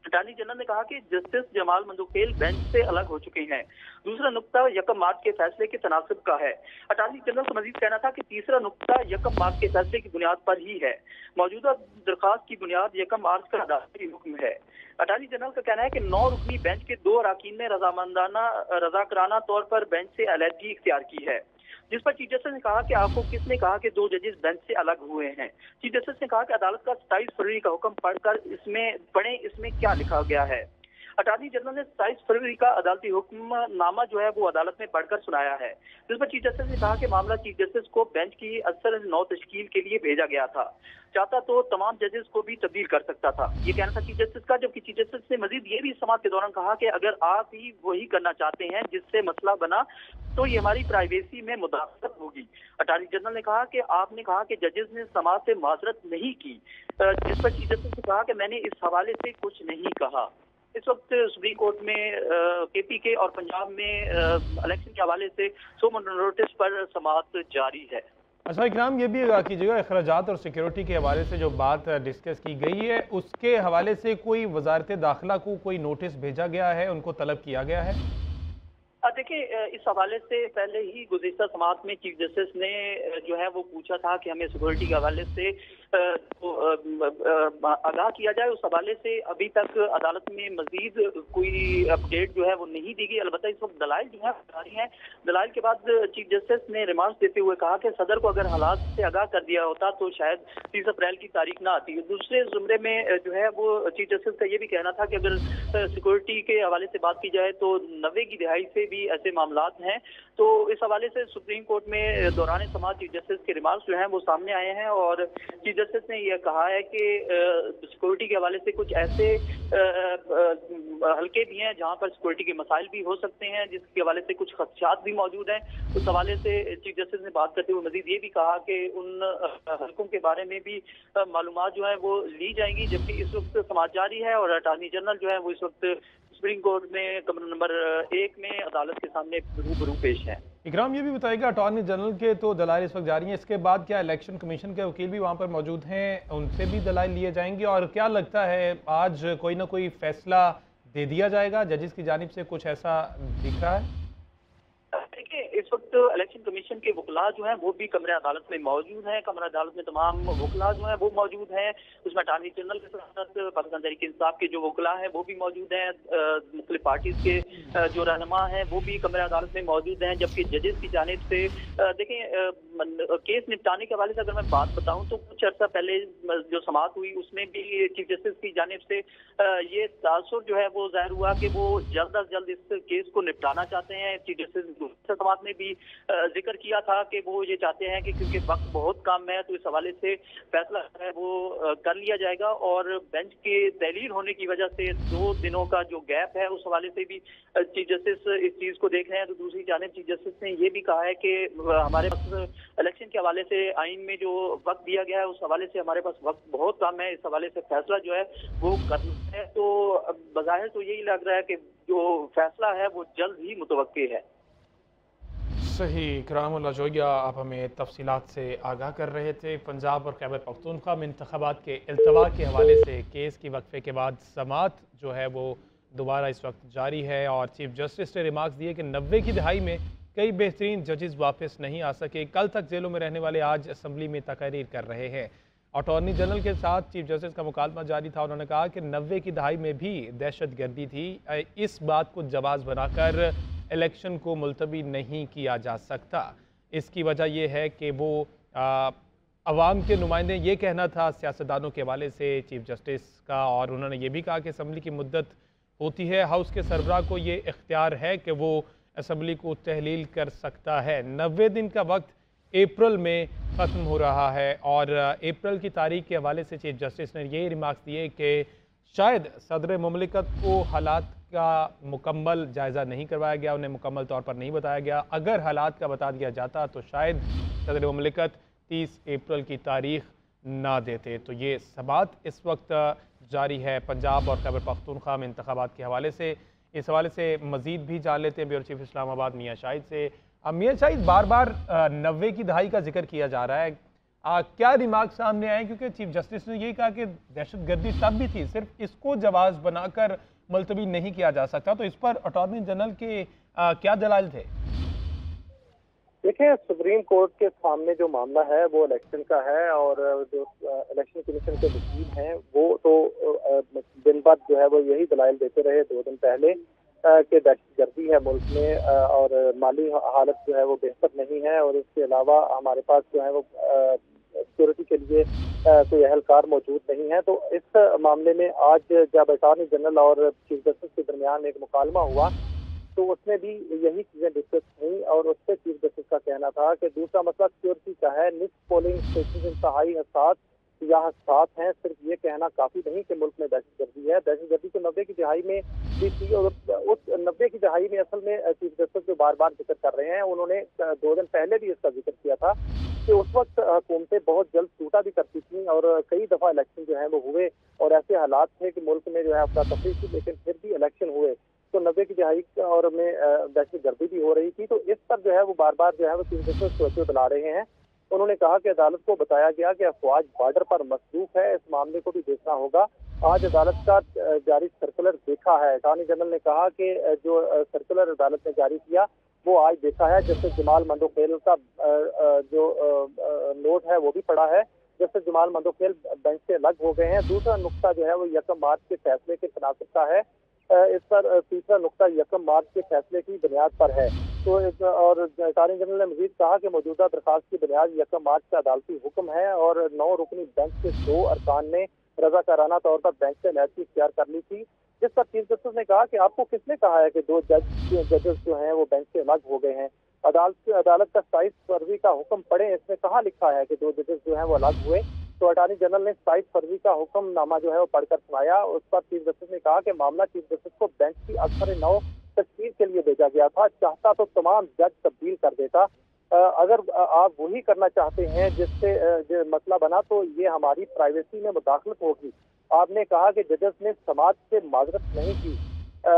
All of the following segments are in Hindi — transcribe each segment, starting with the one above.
अटॉर्नी जनरल ने कहा कि जस्टिस जमाल मंदोखेल बेंच से अलग हो चुके हैं। दूसरा नुक्ता यकम मार्च के फैसले के तनासब का है। अटॉर्नी जनरल का मजीद कहना था कि तीसरा नुक्ता यकम मार्च के फैसले की बुनियाद पर ही है। मौजूदा दरखास्त की बुनियाद यकम मार्च का अदालती हुक्म है। अटॉर्नी जनरल का कहना है कि 9 रुकनी बेंच के 2 अरकान ने रजाकराना तौर पर बेंच से अलहदगी इख्तियार की है, जिस पर चीफ जस्टिस ने कहा कि आपको किसने कहा कि 2 जजेस बेंच से अलग हुए हैं। चीफ जस्टिस ने कहा कि अदालत का 27 फरवरी का हुक्म पढ़कर इसमें क्या लिखा गया है। अटॉर्नी जनरल ने 27 फरवरी का अदालती हुक्म नामा जो है वो अदालत में पढ़कर सुनाया है, जिस पर चीफ जस्टिस ने कहा कि मामला चीफ जस्टिस को बेंच की असल 9 तश्कील के लिए भेजा गया था। चाहता तो तमाम जजेस को भी तब्दील कर सकता था, ये कहना था चीफ जस्टिस का। जबकि चीफ जस्टिस ने मजीद ये भी समाअत के दौरान कहा कि अगर आप ही वही करना चाहते हैं जिससे मसला बना तो ये हमारी प्राइवेसी में मुदाखलत होगी। अटॉर्नी जनरल ने कहा कि आपने कहा कि जजेस ने समाअत से माजरत नहीं की, जिस पर चीफ जस्टिस ने कहा कि मैंने इस हवाले से कुछ नहीं कहा। इस वक्त सुप्रीम कोर्ट में केपीके और पंजाब में इलेक्शन के हवाले से सो नोटिस पर समाअत जारी है। अच्छा इकराम, ये भी कीजिएगा, अखराजात और सिक्योरिटी के हवाले से जो बात डिस्कस की गई है उसके हवाले से कोई वजारत दाखिला को कोई नोटिस भेजा गया है, उनको तलब किया गया है? देखिए, इस हवाले से पहले ही गुज़िश्ता समाअत में चीफ जस्टिस ने जो है वो पूछा था कि हमें सिक्योरिटी के हवाले से आगाह किया जाए। उस हवाले से अभी तक अदालत में मजीद कोई अपडेट जो है वो नहीं दी गई। अलबत्ता इस वक्त दलाइल जो है जारी हैं। दलाइल के बाद चीफ जस्टिस ने रिमार्क्स देते हुए कहा कि सदर को अगर हालात से आगाह कर दिया होता तो शायद 30 अप्रैल की तारीख ना आती। दूसरे जुमरे में जो है वो चीफ जस्टिस का ये भी कहना था कि अगर सिक्योरिटी के हवाले से बात की जाए तो 90 की दिहाई से भी ऐसे मामलात हैं। तो इस हवाले से सुप्रीम कोर्ट में दौरान समाअत चीफ जस्टिस के रिमार्क्स जो हैं वो सामने आए हैं और चीफ जस्टिस ने यह कहा है कि सिक्योरिटी के हवाले से कुछ ऐसे हल्के भी हैं जहां पर सिक्योरिटी के मसाइल भी हो सकते हैं, जिसके हवाले से कुछ खदशात भी मौजूद हैं। उस हवाले से चीफ जस्टिस ने बात करते हुए मजीद ये भी कहा कि उन हल्कों के बारे में भी मालूमात जो है वो ली जाएंगी। जबकि इस वक्त समाअत जारी है और अटॉर्नी जनरल जो है वो इस वक्त सुप्रीम कोर्ट में कमरा नंबर 1 में अदालत के सामने रूबरू पेश है। इकराम, ये भी बताइएगा, अटॉर्नी जनरल के तो दलाइल इस वक्त जारी हैं, इसके बाद क्या इलेक्शन कमीशन के वकील भी वहाँ पर मौजूद हैं, उनसे भी दलाइल लिए जाएंगे? और क्या लगता है आज कोई ना कोई फैसला दे दिया जाएगा जजेस की जानिब से, कुछ ऐसा दिख रहा है? देखिए, इस वक्त इलेक्शन कमीशन के वकला जो हैं वो भी कमरे अदालत में मौजूद हैं। कमरा अदालत में तमाम वकला जो हैं वो मौजूद हैं। उसमें अटॉर्नी जनरल के साथ पाकिस्तान तहरीक इंसाफ के जो वकला हैं वो भी मौजूद हैं। मुख्तलिफ पार्टीज के जो रहनुमा हैं वो भी कमरे अदालत में मौजूद हैं। जबकि जजेस की जानिब से देखें, केस निपटाने के हवाले से अगर मैं बात बताऊं तो कुछ अर्सा पहले जो समाअत हुई उसमें भी चीफ जस्टिस की जानिब से ये तासुर जो है वो जाहिर हुआ कि वो जल्द अज जल्द इस केस को निपटाना चाहते हैं। चीफ जस्टिस समाअत ने भी जिक्र किया था कि वो ये चाहते हैं कि क्योंकि वक्त बहुत कम है तो इस हवाले से फैसला है वो कर लिया जाएगा। और बेंच के तहलील होने की वजह से 2 दिनों का जो गैप है उस हवाले से भी चीफ जस्टिस इस चीज को देख रहे हैं। तो दूसरी जानिब चीफ जस्टिस ने ये भी कहा है कि हमारे पास इलेक्शन के हवाले से आइन में जो वक्त दिया गया है उस हवाले से हमारे पास वक्त बहुत कम है। इस हवाले से फैसला जो है वो करना है। तो बज़ाहिर तो यही लग रहा है कि जो फैसला है वो जल्द ही मुतवक्के है। सही। इकरामुल्लाह जोगिया, आप हमें तफसीलात से आगाह कर रहे थे। पंजाब और खैबर पख्तूनख्वा में इंतखाबात के इल्तवा के हवाले से केस की वक्फे के बाद समाअत जो है वो दोबारा इस वक्त जारी है और चीफ जस्टिस ने रिमार्क्स दिए कि 90 की दहाई में कई बेहतरीन जजेस वापस नहीं आ सके, कल तक जेलों में रहने वाले आज असम्बली में तकरीर कर रहे हैं। अटॉर्नी जनरल के साथ चीफ जस्टिस का मुकालमा जारी था। उन्होंने कहा कि 90 की दहाई में भी दहशत गर्दी थी, इस बात को जवाब बनाकर इलेक्शन को मुलतवी नहीं किया जा सकता। इसकी वजह यह है कि वो अवाम के नुमाइंदे ये कहना था सियासतदानों के हवाले से चीफ जस्टिस का, और उन्होंने ये भी कहा कि असम्बली की मुद्दत होती है, हाउस के सरबराह को ये इख्तियार है कि वो असम्बली को तहलील कर सकता है। 90 दिन का वक्त अप्रैल में ख़त्म हो रहा है और अप्रैल की तारीख के हवाले से चीफ जस्टिस ने ये रिमार्क्स दिए कि शायद सदर मुमलिकत को हालात का मुकम्मल जायज़ा नहीं करवाया गया, उन्हें मुकम्मल तौर पर नहीं बताया गया। अगर हालात का बता दिया जाता तो शायद सदर मुमलिकत 30 अप्रैल की तारीख ना देते। तो ये समाअत इस वक्त जारी है पंजाब और खैबर पख्तूनख्वा में इंतखाबात के हवाले से। इस हवाले से मज़ीद भी जान लेते हैं ब्यूरो चीफ इस्लामाबाद मियाँ शाहिद से। मियाँ शाहिद, बार बार 90 की दहाई का जिक्र किया जा रहा है, क्या दिमाग सामने आए, क्योंकि चीफ जस्टिस ने यही कहा कि दहशतगर्दी तब भी थी, सिर्फ इसको जवाब बनाकर मुलतवी नहीं किया जा सकता। तो इस पर अटॉर्नी जनरल के क्या दलाइल थे? देखिए, सुप्रीम कोर्ट के सामने जो मामला है वो इलेक्शन का है, और जो इलेक्शन कमीशन के वकील हैं वो तो दिन भर जो है वो यही दलाइल देते रहे 2 दिन पहले कि दहशतगर्दी है मुल्क में, और माली हालत जो है वो बेहतर नहीं है, और इसके अलावा हमारे पास जो है वो सिक्योरिटी के लिए कोई अहलकार मौजूद नहीं है। तो इस मामले में आज जब अटॉर्नी जनरल और चीफ जस्टिस के दरमियान एक मुकालमा हुआ तो उसमें भी यही चीजें डिस्कस हुई, और उससे चीफ जस्टिस का कहना था कि दूसरा मसला सिक्योरिटी का है। निक्स पोलिंग स्टेशन इंतहाई हसास या हसास हैं, सिर्फ ये कहना काफी नहीं कि मुल्क में दहशतगर्दी है। दहशतगर्दी तो 90 की दहाई में भी थी, और उस 90 की दहाई में असल में चीफ जस्टिस जो बार बार जिक्र कर रहे हैं, उन्होंने 2 दिन पहले भी इसका जिक्र किया था कि उस वक्त हुकूमतें बहुत जल्द टूटा भी करती थी, और कई दफा इलेक्शन जो है वो हुए, और ऐसे हालात थे कि मुल्क में जो है अफरा तफरी थी, लेकिन फिर भी इलेक्शन हुए। तो 90 की दहाई और में दहशतगर्दी भी हो रही थी। तो इस पर जो है वो बार बार जो है वो चीफ जस्टिस तवज्जो दिला रहे हैं। उन्होंने कहा कि अदालत को बताया गया कि अफवाज बॉर्डर पर मसरूफ है, इस मामले को भी देखना होगा। आज अदालत का जारी सर्कुलर देखा है। अटॉर्नी जनरल ने कहा कि जो सर्कुलर अदालत ने जारी किया वो आज देखा है। जस्टिस जमाल मंदोखेल का जो नोट है वो भी पढ़ा है। जस्टिस जमाल मंदोखेल बेंच से अलग हो गए हैं। दूसरा नुक्ता जो है वो 1 मार्च के फैसले के तनासब का है। इस पर तीसरा नुक्ता 1 मार्च के फैसले की बुनियाद पर है। तो और अटॉर्नी जनरल ने मजीद कहा कि मौजूदा दरखास्त की बुनियाद 1 मार्च का अदालती हुक्म है, और 9 रुकनी बेंच के 2 अरकान ने रजाकाराना तौर पर बेंच से लैसी इख्तियार कर ली थी, जिस पर चीफ जस्टिस ने कहा कि आपको किसने कहा है कि 2 जजेस जो हैं वो बेंच से अलग हो गए हैं। अदालत का 27 फरवरी का हुक्म पढ़े, इसमें कहाँ लिखा है कि 2 जजेस जो हैं वो अलग हुए। तो अटॉर्नी जनरल ने 27 फरवरी का हुक्मनामा जो है वो पढ़कर सुनाया। उस पर चीफ जस्टिस ने कहा कि मामला चीफ जस्टिस को बेंच की अक्सर 9 तशकील के लिए भेजा गया था। चाहता तो तमाम जज तब्दील कर देता। अगर आप वही करना चाहते हैं जिससे जो मसला बना, तो ये हमारी प्राइवेसी में मुदाखलत होगी। आपने कहा कि जजेस ने समाज से माजरत नहीं की।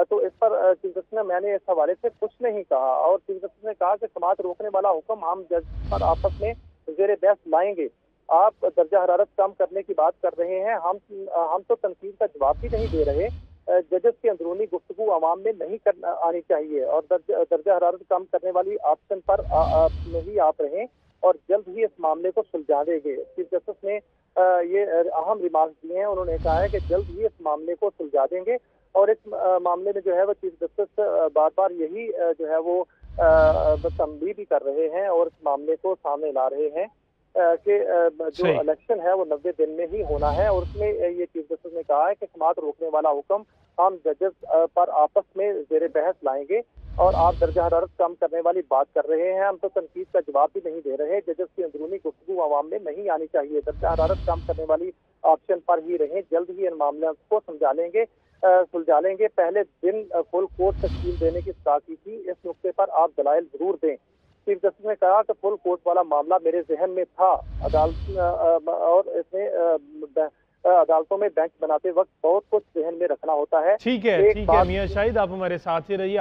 तो इस पर चीफ जस्टिस ने मैंने इस हवाले से कुछ नहीं कहा, और चीफ जस्टिस ने कहा कि समाज रोकने वाला हुक्म हम जज पर आपस में जेर बहस लाएंगे। आप दर्जा हरारत कम करने की बात कर रहे हैं, हम तो तनकीद का जवाब भी नहीं दे रहे। जजेस की अंदरूनी गुफ्तगू अवाम में नहीं आनी चाहिए, और दर्जा हरारत कम करने वाली ऑप्शन पर नहीं आप रहें, और जल्द ही इस मामले को सुलझा देंगे। चीफ जस्टिस ने ये अहम रिमार्क दिए हैं। उन्होंने कहा है कि जल्द ही इस मामले को सुलझा देंगे, और इस मामले में जो है वो चीफ जस्टिस बार बार यही जो है वो तंबीह भी कर रहे हैं, और इस मामले को सामने ला रहे हैं कि जो इलेक्शन है वो 90 दिन में ही होना है। और उसमें ये चीफ जस्टिस ने कहा है कि समात रोकने वाला हुक्म हम जजेस पर आपस में जेर बहस लाएंगे, और आप दर्जा हरारत कम करने वाली बात कर रहे हैं, हम तो तनकीद का जवाब भी नहीं दे रहे। जजेस की अंदरूनी गुफ्तगू अवाम में नहीं आनी चाहिए, दर्जा हरारत कम करने वाली ऑप्शन पर ही रहें। जल्द ही इन मामलों को सुलझा लेंगे। पहले दिन फुल कोर्ट तश्कील देने की सलाह की थी, इस नुक्ते पर आप दलाइल जरूर दें। चीफ जस्टिस ने कहा कि फुल कोर्ट वाला मामला मेरे जहन में था। और इसमें अदालतों में बेंच बनाते वक्त बहुत कुछ जहन में रखना होता है। ठीक है मियां शाहिद, आप हमारे साथ ही रहिए।